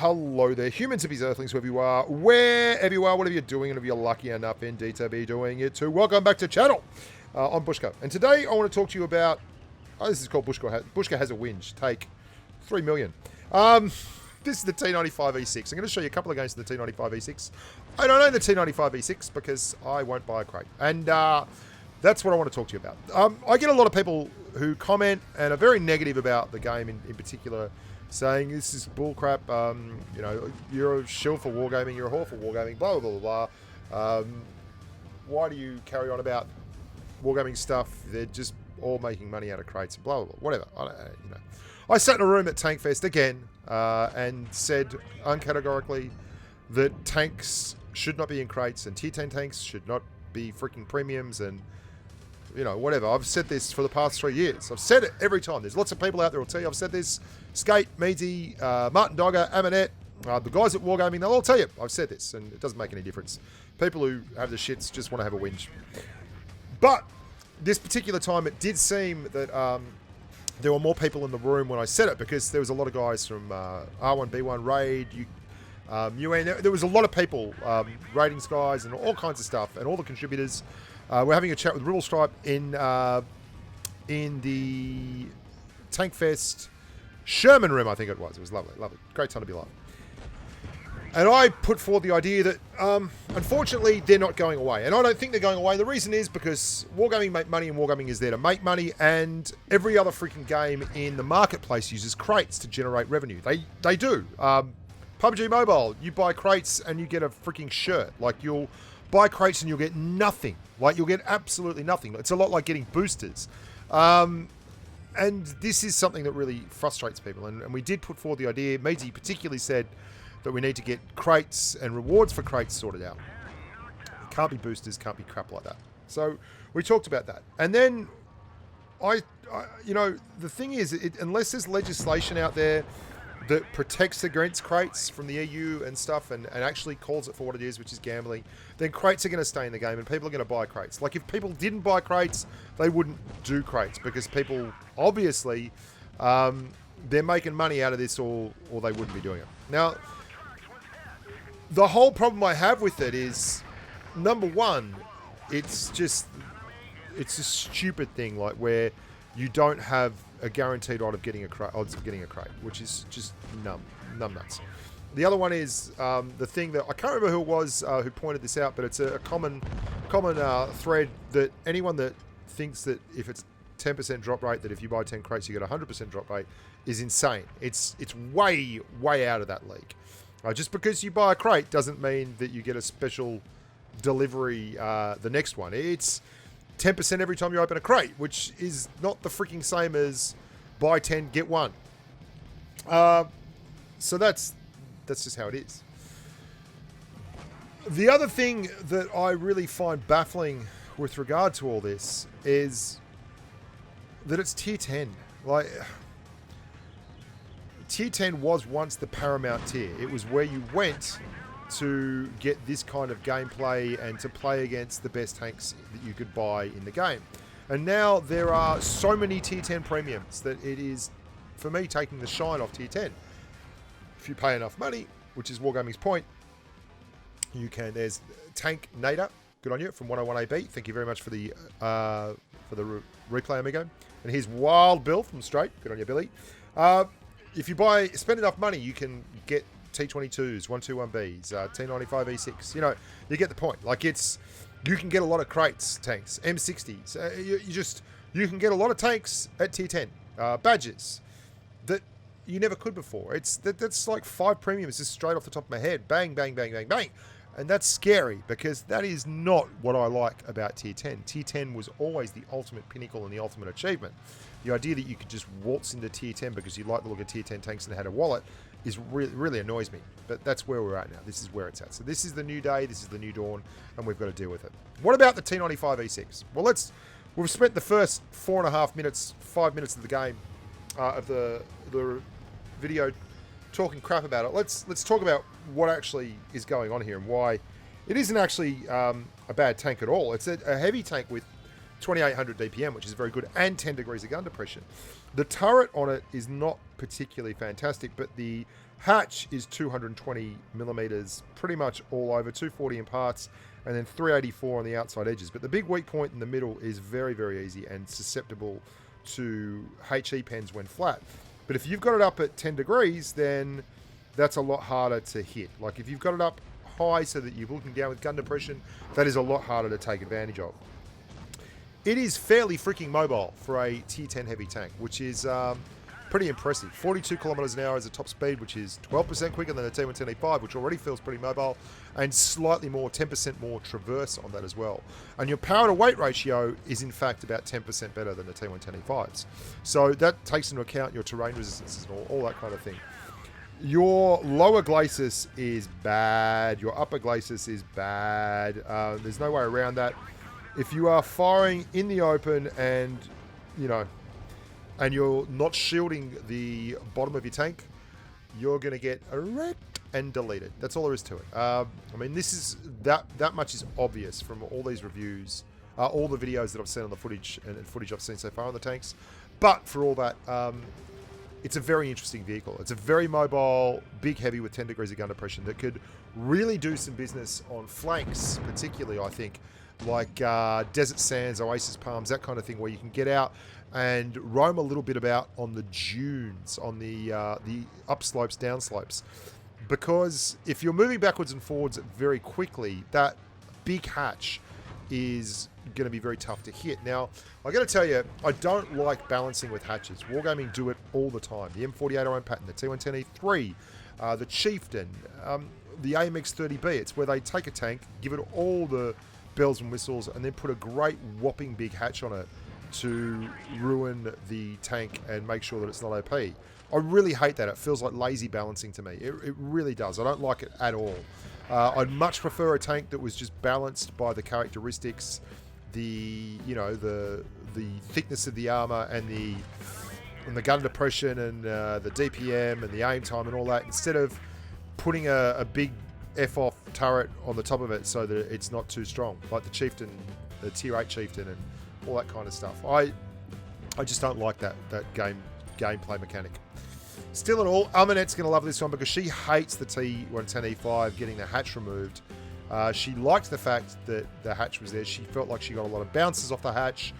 hello there, humans, hippies, earthlings, wherever you are, whatever you're doing, and if you're lucky enough indeed to be doing it too. Welcome back to channel. I'm Bushka, and today I want to talk to you about, this is called Bushka has a whinge, take 3 million. This is the T95E6. I'm going to show you a couple of games of the T95E6. I don't own the T95E6 because I won't buy a crate, and that's what I want to talk to you about. I get a lot of people who comment and are very negative about the game in particular, saying this is bullcrap, you know, you're a shill for wargaming, you're a whore for wargaming, blah, blah, blah, blah. Why do you carry on about wargaming stuff? They're just all making money out of crates, blah, blah, blah, whatever. I sat in a room at Tankfest again and said uncategorically that tanks should not be in crates and tier 10 tanks should not be freaking premiums and, you know, whatever. I've said this for the past 3 years. I've said it every time. There's lots of people out there who'll tell you I've said this. Skate, Meadsy, Martin Dogger, Aminette, the guys at Wargaming, they'll all tell you I've said this, and it doesn't make any difference. People who have the shits just want to have a whinge. But this particular time, it did seem that there were more people in the room when I said it, because there was a lot of guys from R1B1 Raid, UN. There was a lot of people, ratings guys, and all kinds of stuff, and all the contributors. We're having a chat with Ribble Stripe in the Tankfest Sherman room, I think it was. It was lovely, lovely. Great time to be live. And I put forward the idea that, unfortunately, they're not going away. And I don't think they're going away. The reason is because Wargaming make money, and Wargaming is there to make money, and every other freaking game in the marketplace uses crates to generate revenue. They do. PUBG Mobile, you buy crates and you get a freaking shirt. Like, you'll buy crates and you'll get nothing. Like, you'll get absolutely nothing. It's a lot like getting boosters. And this is something that really frustrates people. And we did put forward the idea. Meadsy particularly said that we need to get crates and rewards for crates sorted out. It can't be boosters, can't be crap like that. So we talked about that. And then you know, the thing is, unless there's legislation out there that protects against crates from the EU and stuff, and actually calls it for what it is, which is gambling, then crates are going to stay in the game and people are going to buy crates. Like, if people didn't buy crates, they wouldn't do crates, because people, obviously, they're making money out of this, or they wouldn't be doing it. Now, the whole problem I have with it is, number one, it's a stupid thing, like, where you don't have a guaranteed odds of getting a crate, which is just numb nuts. The other one is the thing that I can't remember who it was who pointed this out, but it's a common thread that anyone that thinks that if it's 10% drop rate, that if you buy 10 crates you get 100% drop rate, is insane. It's way out of that league. Just because you buy a crate doesn't mean that you get a special delivery the next one. It's 10% every time you open a crate, which is not the freaking same as buy 10, get 1. So that's just how it is. The other thing that I really find baffling with regard to all this is that it's tier 10. Like, tier 10 was once the paramount tier. It was where you went to get this kind of gameplay and to play against the best tanks that you could buy in the game. And now there are so many tier 10 premiums that it is, for me, taking the shine off tier 10. If you pay enough money, which is Wargaming's point, you can. There's Tank Nader, good on you, from 101AB. Thank you very much for the replay, amigo. And here's Wild Bill from Straight, good on you, Billy. If you spend enough money, you can get T22s, 121Bs, T95E6. You know, you get the point. Like, you can get a lot of crates, tanks, M60s. You can get a lot of tanks at tier 10. Badges that you never could before. That's like 5 premiums just straight off the top of my head. Bang, bang, bang, bang, bang. And that's scary, because that is not what I like about tier 10. Tier 10 was always the ultimate pinnacle and the ultimate achievement. The idea that you could just waltz into tier 10 because you like the look of tier 10 tanks and had a wallet is really annoys me. But that's where we're at now. This is where it's at. So this is the new day, this is the new dawn, and we've got to deal with it. What about the T95E6? Well, we've spent the first 4.5 minutes, 5 minutes of the game, of the video, talking crap about it. Let's talk about what actually is going on here and why it isn't actually a bad tank at all. It's a heavy tank with 2800 DPM, which is very good, and 10 degrees of gun depression. The turret on it is not particularly fantastic, but the Hatch is 220 millimeters, pretty much all over, 240 in parts, and then 384 on the outside edges. But the big weak point in the middle is very, very easy and susceptible to HE pens when flat. But if you've got it up at 10 degrees, then that's a lot harder to hit. Like if you've got it up high so that you're looking down with gun depression, that is a lot harder to take advantage of. It is fairly freaking mobile for a tier 10 heavy tank, which is pretty impressive. 42 kilometers an hour is the top speed, which is 12% quicker than the T110E5, which already feels pretty mobile, and slightly more, 10% more traverse on that as well. And your power to weight ratio is in fact about 10% better than the T110E5s. So that takes into account your terrain resistances and all that kind of thing. Your lower glacis is bad. Your upper glacis is bad. There's no way around that. If you are firing in the open and, you know, and you're not shielding the bottom of your tank, you're going to get wrecked and deleted. That's all there is to it. I mean, this is that much is obvious from all these reviews, all the videos that I've seen on the footage and footage I've seen so far on the tanks. But for all that, it's a very interesting vehicle. It's a very mobile, big, heavy with 10 degrees of gun depression that could really do some business on flanks, particularly, I think, like desert sands, oasis palms, that kind of thing, where you can get out and roam a little bit about on the dunes, on the upslopes, downslopes. Because if you're moving backwards and forwards very quickly, that big hatch is going to be very tough to hit. Now, I got to tell you, I don't like balancing with hatches. Wargaming do it all the time. The M48RM pattern, the T110E3, the Chieftain, the AMX30B. It's where they take a tank, give it all the bells and whistles, and then put a great whopping big hatch on it to ruin the tank and make sure that it's not OP. I really hate that. It feels like lazy balancing to me. It really does. I don't like it at all. I'd much prefer a tank that was just balanced by the characteristics, the thickness of the armor and the gun depression and the DPM and the aim time and all that, instead of putting a big F-off turret on the top of it so that it's not too strong, like the Chieftain, the Tier 8 Chieftain and all that kind of stuff. I just don't like that gameplay mechanic. Still in all, Amanette's going to love this one because she hates the T110E5 getting the hatch removed. She liked the fact that the hatch was there. She felt like she got a lot of bounces off the hatch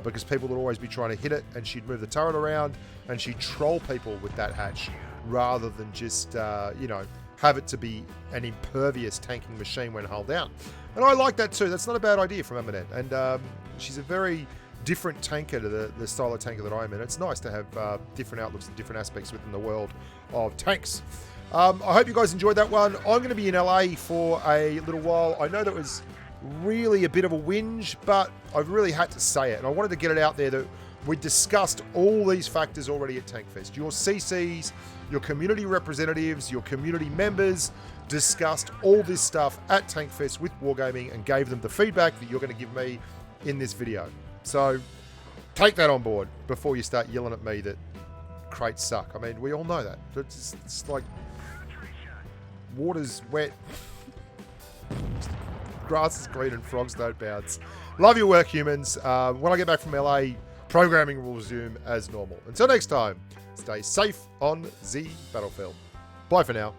because people would always be trying to hit it, and she'd move the turret around and she'd troll people with that hatch rather than just, have it to be an impervious tanking machine when hull down. And I like that too. That's not a bad idea from Amanette. And she's a very different tanker to the style of tanker that I am in. It's nice to have different outlooks and different aspects within the world of tanks. I hope you guys enjoyed that one. I'm going to be in LA for a little while. I know that was really a bit of a whinge, but I've really had to say it. And I wanted to get it out there that we discussed all these factors already at TankFest. Your CCs, your community representatives, your community members discussed all this stuff at TankFest with Wargaming and gave them the feedback that you're going to give me in this video. So take that on board before you start yelling at me that crates suck. I mean, we all know that. It's like water's wet, grass is green and frogs don't bounce. Love your work, humans. When I get back from LA, programming will resume as normal. Until next time, stay safe on the battlefield. Bye for now.